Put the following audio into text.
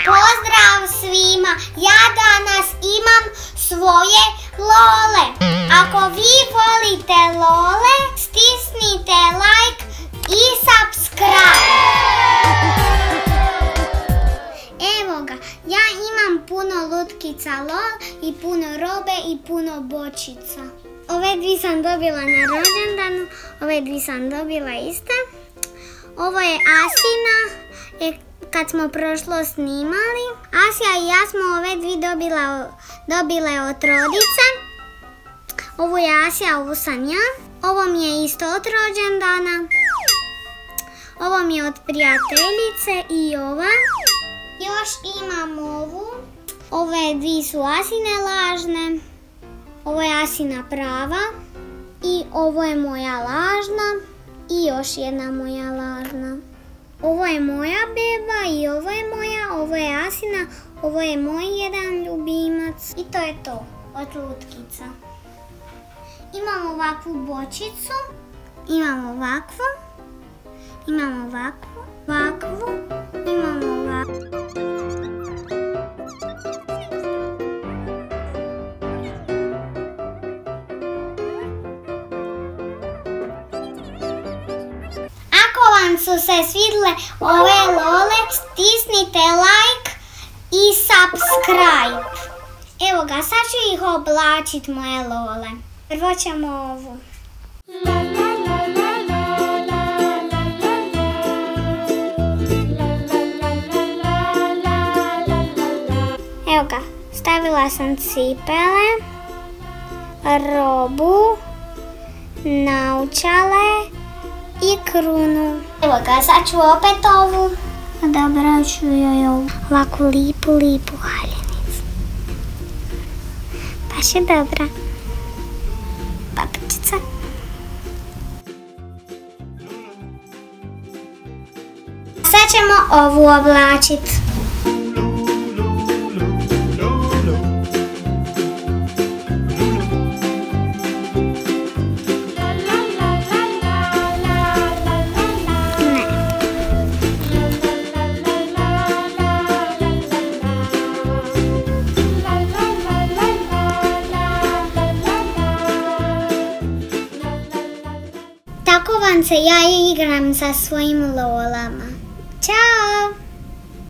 Pozdrav svima, ja danas imam svoje lole. Ako vi volite lole, stisnite like i subscribe. Evo ga, ja imam puno lutkica lol i puno robe i puno bočica. Ove dvi sam dobila na rođendanu, ove dvi sam dobila iste. Ovo je Asina, kad smo prošlo snimali. Asija i ja smo ove dvi dobile od rodice. Ovo je Asija, ovo sam ja. Ovo mi je isto od rođendana. Ovo mi je od prijateljice i ova. Još imam ovu. Ove dvi su Asine lažne. Ovo je Asina prava. I ovo je moja lažna. I još jedna moja lažna. Ovo je moja beba i ovo je moja, ovo je Asina, ovo je moj jedan ljubimac. I to je to od lutkica. Imam ovakvu bočicu, imam ovakvu, imam ovakvu, imam ovakvu. Ako vam su se svidle ove lole, stisnite like i subscribe. Evo ga, sad ću ih oblačit moje lole. Prvo ćemo ovu. Evo ga, stavila sam cipele, robu, naočale i krunu. Evo ga, sad ću opet ovu. Odabrat ću joj ovakvu lipu haljenicu. Baš je dobra. Papričica. Sad ćemo ovu oblačit. Tako vam se ja igram sa svojim lolama. Ćao!